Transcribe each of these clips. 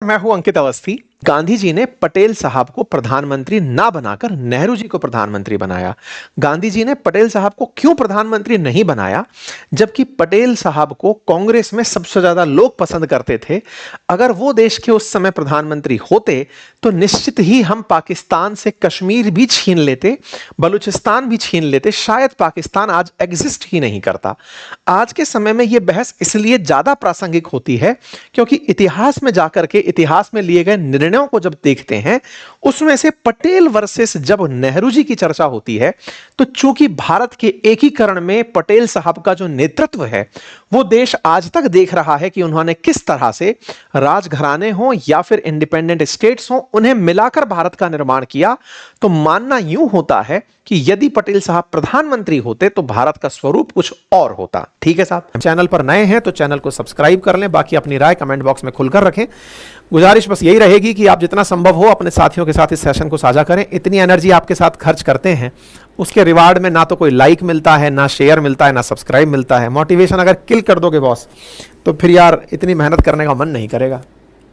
मैं हूं अंकित अवस्थी। गांधी जी ने पटेल साहब को प्रधानमंत्री ना बनाकर नेहरू जी को प्रधानमंत्री बनाया। गांधी जी ने पटेल साहब को क्यों प्रधानमंत्री नहीं बनाया, जबकि पटेल साहब को कांग्रेस में सबसे ज्यादा लोग पसंद करते थे। अगर वो देश के उस समय प्रधानमंत्री होते तो निश्चित ही हम पाकिस्तान से कश्मीर भी छीन लेते, बलूचिस्तान भी छीन लेते, शायद पाकिस्तान आज एग्जिस्ट ही नहीं करता। आज के समय में यह बहस इसलिए ज्यादा प्रासंगिक होती है क्योंकि इतिहास में जाकर के इतिहास में लिए गए निर्णयों को जब देखते हैं, उसमें से पटेल वर्सेस जब नेहरू जी की चर्चा होती है, तो चूंकि भारत के एकीकरण में पटेल साहब का जो नेतृत्व है, वो देश आज तक देख रहा है कि उन्होंने किस तरह से राजघराने हो या फिर इंडिपेंडेंट स्टेट्स हो, उन्हें मिलाकर भारत का निर्माण किया। तो मानना यूं होता है कि यदि पटेल साहब प्रधानमंत्री होते तो भारत का स्वरूप कुछ और होता। ठीक है साहब, चैनल पर नए हैं तो चैनल को सब्सक्राइब कर लें, बाकी अपनी राय कमेंट बॉक्स में खुलकर रखें। गुजारिश बस यही रहेगी कि आप जितना संभव हो अपने साथियों के साथ इस सेशन को साझा करें। इतनी एनर्जी आपके साथ खर्च करते हैं, उसके रिवार्ड में ना तो कोई लाइक मिलता है, ना शेयर मिलता है, ना सब्सक्राइब मिलता है। मोटिवेशन अगर किल कर दोगे बॉस, तो फिर यार इतनी मेहनत करने का मन नहीं करेगा।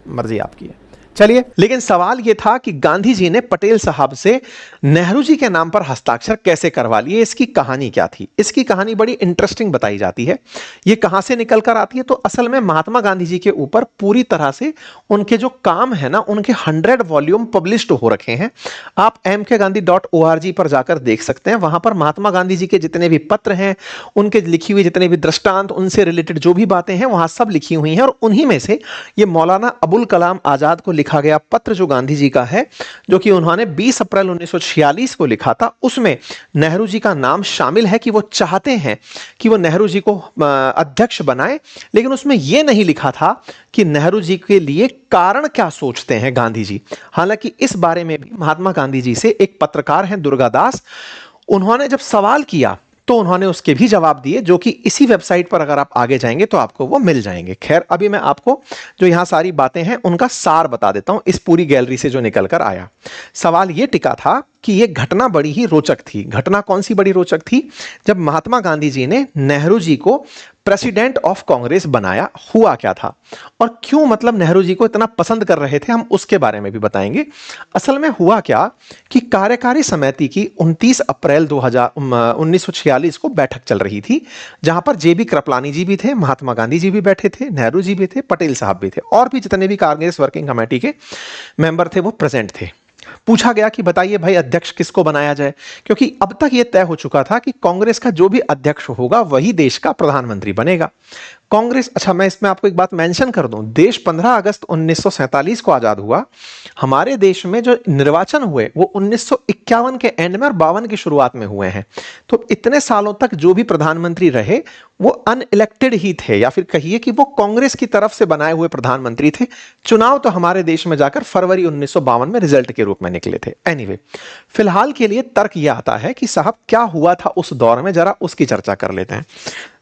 मर्जी आपकी है। चलिए, लेकिन सवाल यह था कि गांधी जी ने पटेल साहब से नेहरू जी के नाम पर हस्ताक्षर कैसे करवा लिए, इसकी कहानी क्या थी। इसकी कहानी बड़ी इंटरेस्टिंग बताई जाती है। यह कहां से निकल कर आती है, तो असल में महात्मा गांधी जी के ऊपर पूरी तरह से उनके जो काम है ना, उनके 100 वॉल्यूम पब्लिश्ड हो रखे हैं। आप mkgandhi.org पर जाकर देख सकते हैं। वहां पर महात्मा गांधी जी के जितने भी पत्र हैं, उनके लिखी हुई जितने भी दृष्टांत, उनसे रिलेटेड जो भी बातें हैं, वहां सब लिखी हुई हैं। और उन्हीं में से ये मौलाना अबुल कलाम आजाद को लिखा गया पत्र जो गांधी जी का है, जो कि उन्होंने 20 अप्रैल 1946 को लिखा था, उसमें नेहरू जी का नाम शामिल है कि वो चाहते हैं कि वो नेहरू जी को अध्यक्ष बनाए। लेकिन उसमें यह नहीं लिखा था कि नेहरू जी के लिए कारण क्या सोचते हैं गांधी जी। हालांकि इस बारे में भी महात्मा गांधी जी से एक पत्रकार हैं दुर्गा दास, उन्होंने जब सवाल किया तो उन्होंने उसके भी जवाब दिए, जो कि इसी वेबसाइट पर अगर आप आगे जाएंगे तो आपको वो मिल जाएंगे। खैर, अभी मैं आपको जो यहां सारी बातें हैं उनका सार बता देता हूं इस पूरी गैलरी से जो निकल कर आया। सवाल ये टिका था कि यह घटना बड़ी ही रोचक थी। घटना कौन सी बड़ी रोचक थी? जब महात्मा गांधी जी ने नेहरू जी को प्रेसिडेंट ऑफ कांग्रेस बनाया, हुआ क्या था और क्यों, मतलब नेहरू जी को इतना पसंद कर रहे थे, हम उसके बारे में भी बताएंगे। असल में हुआ क्या कि कार्यकारी समिति की 29 अप्रैल 1946 को बैठक चल रही थी, जहां पर जेबी कृपलानी जी भी थे, महात्मा गांधी जी भी बैठे थे, नेहरू जी भी थे, पटेल साहब भी थे, और भी जितने भी कांग्रेस वर्किंग कमेटी के मेंबर थे वो प्रेजेंट थे। पूछा गया कि बताइए भाई, अध्यक्ष किसको बनाया जाए, क्योंकि अब तक यह तय हो चुका था कि कांग्रेस का जो भी अध्यक्ष होगा वही देश का प्रधानमंत्री बनेगा। कांग्रेस, अच्छा मैं इसमें आपको एक बात मेंशन कर दूं, देश 15 अगस्त 1947 को आजाद हुआ। हमारे देश में जो निर्वाचन हुए वो 1951 के एंड में और 52 की शुरुआत में हुए हैं। तो इतने सालों तक जो भी प्रधानमंत्री रहे वो अनइलेक्टेड ही थे, या फिर कहिए कि वो कांग्रेस की तरफ से बनाए हुए प्रधानमंत्री थे। चुनाव तो हमारे देश में जाकर फरवरी 1952 में रिजल्ट के रूप में निकले थे। एनीवे, फिलहाल के लिए तर्क यह आता है कि साहब क्या हुआ था उस दौर में, जरा उसकी चर्चा कर लेते हैं।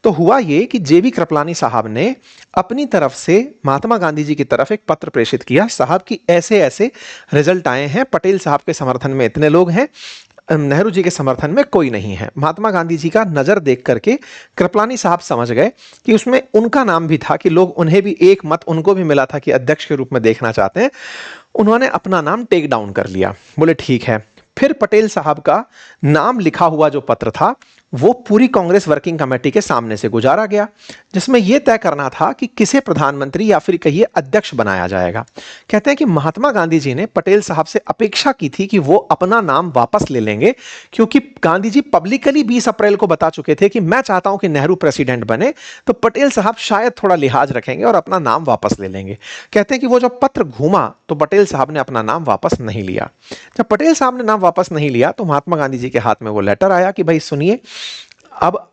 तो हुआ ये कि जेबी कृपलानी साहब ने अपनी तरफ से महात्मा गांधी जी की तरफ एक पत्र प्रेषित किया, साहब की ऐसे ऐसे रिजल्ट आए हैं, पटेल साहब के समर्थन में इतने लोग हैं, नेहरू जी के समर्थन में कोई नहीं है। महात्मा गांधी जी का नजर देख करके कृपलानी साहब समझ गए कि उसमें उनका नाम भी था, कि लोग, उन्हें भी एक मत उनको भी मिला था कि अध्यक्ष के रूप में देखना चाहते हैं। उन्होंने अपना नाम टेक डाउन कर लिया, बोले ठीक है। फिर पटेल साहब का नाम लिखा हुआ जो पत्र था वो पूरी कांग्रेस वर्किंग कमेटी के सामने से गुजारा गया, जिसमें यह तय करना था कि किसे प्रधानमंत्री या फिर कहिए अध्यक्ष बनाया जाएगा। कहते हैं कि महात्मा गांधी जी ने पटेल साहब से अपेक्षा की थी कि वो अपना नाम वापस ले लेंगे, क्योंकि गांधी जी पब्लिकली 20 अप्रैल को बता चुके थे कि मैं चाहता हूं कि नेहरू प्रेसिडेंट बने, तो पटेल साहब शायद थोड़ा लिहाज रखेंगे और अपना नाम वापस ले लेंगे। कहते हैं कि वो जब पत्र घूमा तो पटेल साहब ने अपना नाम वापस नहीं लिया। जब पटेल साहब ने नाम वापस नहीं लिया तो महात्मा गांधी जी के हाथ में वो लेटर आया कि भाई सुनिए, अब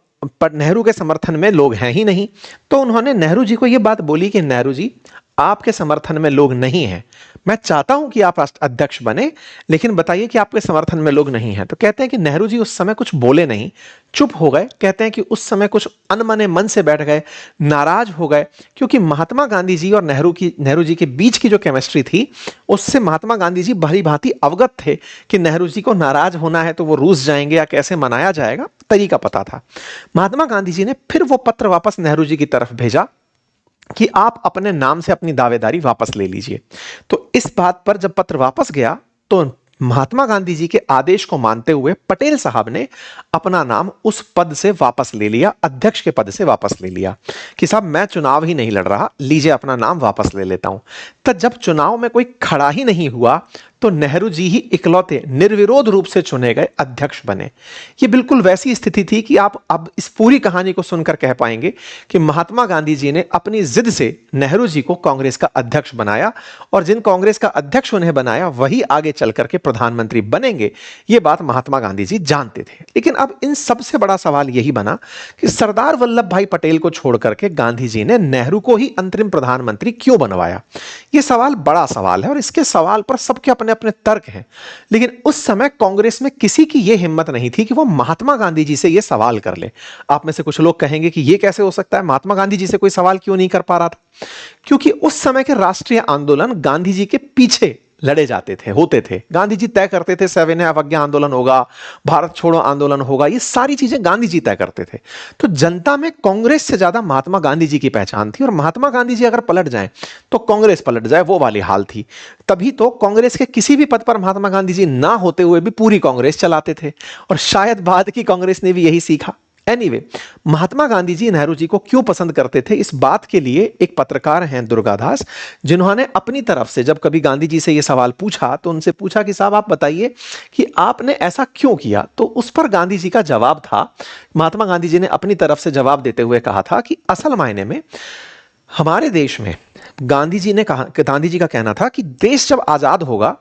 नेहरू के समर्थन में लोग हैं ही नहीं। तो उन्होंने नेहरू जी को यह बात बोली कि नेहरू जी, आपके समर्थन में लोग नहीं हैं, मैं चाहता हूं कि आप राष्ट्र अध्यक्ष बने, लेकिन बताइए कि आपके समर्थन में लोग नहीं हैं। तो कहते हैं कि नेहरू जी उस समय कुछ बोले नहीं, चुप हो गए। कहते हैं कि उस समय कुछ अनमने मन से बैठ गए, नाराज हो गए, क्योंकि महात्मा गांधी जी और नेहरू जी के बीच की जो केमिस्ट्री थी उससे महात्मा गांधी जी भली भांति अवगत थे कि नेहरू जी को नाराज होना है तो वो रूस जाएंगे या कैसे मनाया जाएगा, तरीका पता था। महात्मा गांधी जी ने फिर वो पत्र वापस नेहरू जी की तरफ भेजा कि आप अपने नाम से अपनी दावेदारी वापस ले लीजिए। तो इस बात पर जब पत्र वापस गया तो महात्मा गांधी जी के आदेश को मानते हुए पटेल साहब ने अपना नाम उस पद से वापस ले लिया, अध्यक्ष के पद से वापस ले लिया कि साहब मैं चुनाव ही नहीं लड़ रहा, लीजिए अपना नाम वापस ले लेता हूं। तो जब चुनाव में कोई खड़ा ही नहीं हुआ तो नेहरू जी ही इकलौते निर्विरोध रूप से चुने गए अध्यक्ष बने। ये बिल्कुल वैसी स्थिति थी कि आप अब इस पूरी कहानी को सुनकर कह पाएंगे कि महात्मा गांधी जी ने अपनी जिद से नेहरू जी को कांग्रेस का अध्यक्ष बनाया और जिन कांग्रेस का अध्यक्ष उन्हें बनाया वही आगे चल करके प्रधानमंत्री बनेंगे, ये बात महात्मा गांधी जी जानते थे। लेकिन अब इन सबसे बड़ा सवाल यही बना कि सरदार वल्लभ भाई पटेल को छोड़ करके गांधी जी ने नेहरू को ही अंतरिम प्रधानमंत्री क्यों बनवाया। यह सवाल बड़ा सवाल है और इसके सवाल पर सबके अपने अपने तर्क हैं। लेकिन उस समय कांग्रेस में किसी की यह हिम्मत नहीं थी कि वो महात्मा गांधी जी से यह सवाल कर ले। आप में से कुछ लोग कहेंगे कि यह कैसे हो सकता है, महात्मा गांधी जी से कोई सवाल क्यों नहीं कर पा रहा था? क्योंकि उस समय के राष्ट्रीय आंदोलन गांधी जी के पीछे लड़े जाते थे, होते थे। गांधी जी तय करते थे सविनय अवज्ञा आंदोलन होगा, भारत छोड़ो आंदोलन होगा, ये सारी चीजें गांधी जी तय करते थे। तो जनता में कांग्रेस से ज्यादा महात्मा गांधी जी की पहचान थी और महात्मा गांधी जी अगर पलट जाएं तो कांग्रेस पलट जाए, वो वाली हाल थी। तभी तो कांग्रेस के किसी भी पद पर महात्मा गांधी जी ना होते हुए भी पूरी कांग्रेस चलाते थे और शायद बाद की कांग्रेस ने भी यही सीखा। एनीवे, महात्मा गांधी जी नेहरू जी को क्यों पसंद करते थे, इस बात के लिए एक पत्रकार हैं दुर्गादास, जिन्होंने अपनी तरफ से जब कभी गांधी जी से यह सवाल पूछा तो उनसे पूछा कि साहब आप बताइए कि आपने ऐसा क्यों किया। तो उस पर गांधी जी का जवाब था, महात्मा गांधी जी ने अपनी तरफ से जवाब देते हुए कहा था कि असल मायने में हमारे देश में गांधी जी का कहना था कि देश जब आजाद होगा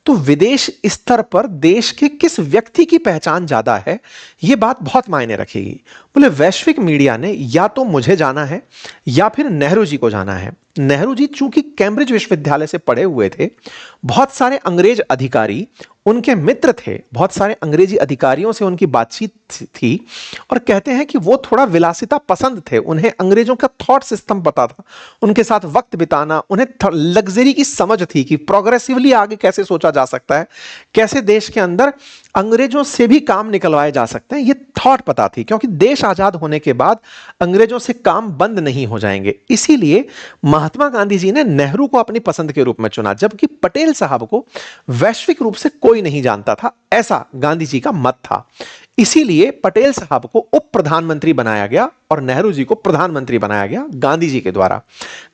तो विदेश स्तर पर देश के किस व्यक्ति की पहचान ज्यादा है, यह बात बहुत मायने रखेगी। बोले वैश्विक मीडिया ने या तो मुझे जाना है या फिर नेहरू जी को जाना है। नेहरू जी चूंकि कैम्ब्रिज विश्वविद्यालय से पढ़े हुए थे, बहुत सारे अंग्रेज अधिकारी उनके मित्र थे, बहुत सारे अंग्रेजी अधिकारियों से उनकी बातचीत थी और कहते हैं कि वो थोड़ा विलासिता पसंद थे, उन्हें अंग्रेजों का थॉट सिस्टम पता था, उनके साथ वक्त बिताना, उन्हें लग्जरी की समझ थी कि प्रोग्रेसिवली आगे कैसे सोचा जा सकता है, कैसे देश के अंदर अंग्रेजों से भी काम निकलवाए जा सकते हैं, ये थॉट पता थी। क्योंकि देश आजाद होने के बाद अंग्रेजों से काम बंद नहीं हो जाएंगे, इसीलिए महात्मा गांधी जी ने नेहरू को अपनी पसंद के रूप में चुना, जबकि पटेल साहब को वैश्विक रूप से कोई नहीं जानता था, ऐसा गांधी जी का मत था। इसीलिए पटेल साहब को उप प्रधानमंत्री बनाया गया और नेहरू जी को प्रधानमंत्री बनाया गया गांधी जी के द्वारा।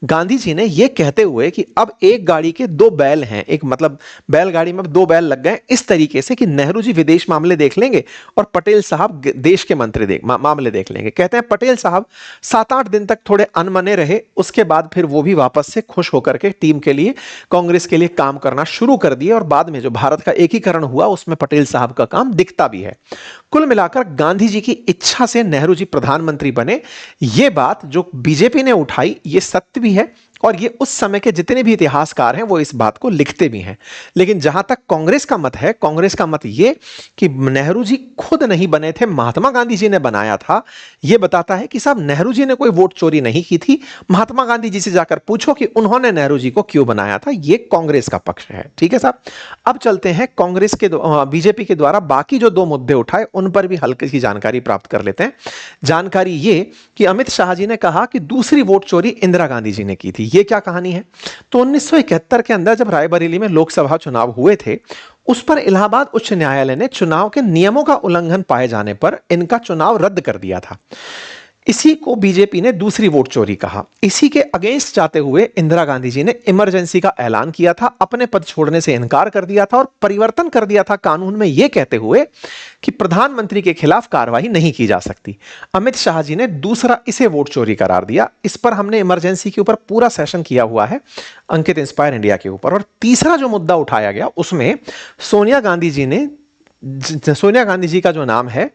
गांधी जी ने यह कहते हुए कि अब एक गाड़ी के दो बैल हैं, एक मतलब बैलगाड़ी में दो बैल लग गए, इस तरीके से कि नेहरू जी विदेश मामले देख लेंगे और पटेल साहब देश के मंत्री मामले देख लेंगे। कहते हैं पटेल साहब 7-8 दिन तक थोड़े अनमने रहे, उसके बाद फिर वो भी वापस से खुश होकर के टीम के लिए, कांग्रेस के लिए काम करना शुरू कर दिए और बाद में जो भारत का एकीकरण हुआ उसमें पटेल साहब का काम दिखता भी है। कुल मिलाकर गांधी जी की इच्छा से नेहरू जी प्रधानमंत्री बने, यह बात जो बीजेपी ने उठाई ये सत्य भी है और ये उस समय के जितने भी इतिहासकार हैं वो इस बात को लिखते भी हैं। लेकिन जहां तक कांग्रेस का मत है, कांग्रेस का मत ये कि नेहरू जी खुद नहीं बने थे, महात्मा गांधी जी ने बनाया था, यह बताता है कि साहब नेहरू जी ने कोई वोट चोरी नहीं की थी। महात्मा गांधी जी से जाकर पूछो कि उन्होंने नेहरू जी को क्यों बनाया था, यह कांग्रेस का पक्ष है। ठीक है साहब, अब चलते हैं कांग्रेस के बीजेपी के द्वारा बाकी जो दो मुद्दे उठाए उन पर भी हल्की सी जानकारी प्राप्त कर लेते हैं। जानकारी ये कि अमित शाह जी ने कहा कि दूसरी वोट चोरी इंदिरा गांधी जी ने की थी। ये क्या कहानी है? तो 1971 के अंदर जब रायबरेली में लोकसभा चुनाव हुए थे, उस पर इलाहाबाद उच्च न्यायालय ने चुनाव के नियमों का उल्लंघन पाए जाने पर इनका चुनाव रद्द कर दिया था। इसी को बीजेपी ने दूसरी वोट चोरी कहा। इसी के अगेंस्ट जाते हुए इंदिरा गांधी जी ने इमरजेंसी का ऐलान किया था, अपने पद छोड़ने से इनकार कर दिया था और परिवर्तन कर दिया था कानून में, यह कहते हुए कि प्रधानमंत्री के खिलाफ कार्रवाई नहीं की जा सकती। अमित शाह जी ने दूसरा इसे वोट चोरी करार दिया। इस पर हमने इमरजेंसी के ऊपर पूरा सेशन किया हुआ है अंकित इंस्पायर इंडिया के ऊपर। और तीसरा जो मुद्दा उठाया गया उसमें सोनिया गांधी जी का जो नाम है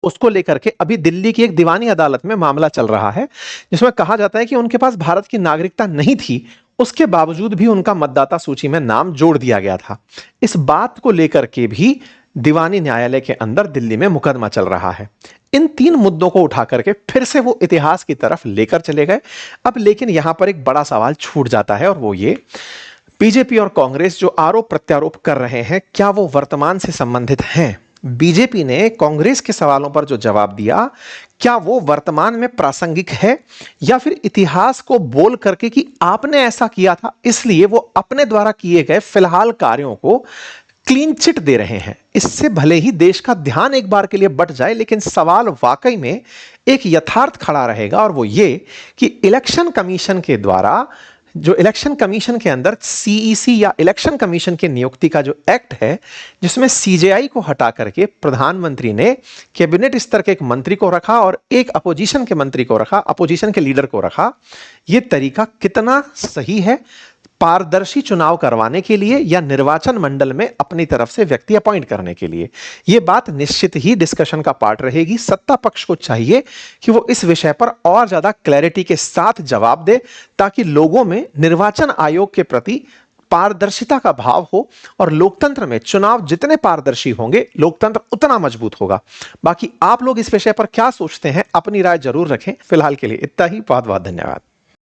उसको लेकर के अभी दिल्ली की एक दीवानी अदालत में मामला चल रहा है, जिसमें कहा जाता है कि उनके पास भारत की नागरिकता नहीं थी, उसके बावजूद भी उनका मतदाता सूची में नाम जोड़ दिया गया था। इस बात को लेकर के भी दीवानी न्यायालय के अंदर दिल्ली में मुकदमा चल रहा है। इन तीन मुद्दों को उठा करके फिर से वो इतिहास की तरफ लेकर चले गए। अब लेकिन यहां पर एक बड़ा सवाल छूट जाता है और वो ये, बीजेपी और कांग्रेस जो आरोप प्रत्यारोप कर रहे हैं, क्या वो वर्तमान से संबंधित हैं? बीजेपी ने कांग्रेस के सवालों पर जो जवाब दिया, क्या वो वर्तमान में प्रासंगिक है, या फिर इतिहास को बोल करके कि आपने ऐसा किया था इसलिए वो अपने द्वारा किए गए फिलहाल कार्यों को क्लीन चिट दे रहे हैं। इससे भले ही देश का ध्यान एक बार के लिए बट जाए, लेकिन सवाल वाकई में एक यथार्थ खड़ा रहेगा, और वो ये कि इलेक्शन कमीशन के द्वारा, जो इलेक्शन कमीशन के अंदर सीईसी या इलेक्शन कमीशन की नियुक्ति का जो एक्ट है, जिसमें सीजेआई को हटा करके प्रधानमंत्री ने कैबिनेट स्तर के एक मंत्री को रखा और एक अपोजिशन के मंत्री को रखा, अपोजिशन के लीडर को रखा, यह तरीका कितना सही है पारदर्शी चुनाव करवाने के लिए या निर्वाचन मंडल में अपनी तरफ से व्यक्ति अपॉइंट करने के लिए? यह बात निश्चित ही डिस्कशन का पार्ट रहेगी। सत्ता पक्ष को चाहिए कि वो इस विषय पर और ज्यादा क्लैरिटी के साथ जवाब दे, ताकि लोगों में निर्वाचन आयोग के प्रति पारदर्शिता का भाव हो, और लोकतंत्र में चुनाव जितने पारदर्शी होंगे लोकतंत्र उतना मजबूत होगा। बाकी आप लोग इस विषय पर क्या सोचते हैं, अपनी राय जरूर रखें। फिलहाल के लिए इतना ही। बहुत बहुत धन्यवाद।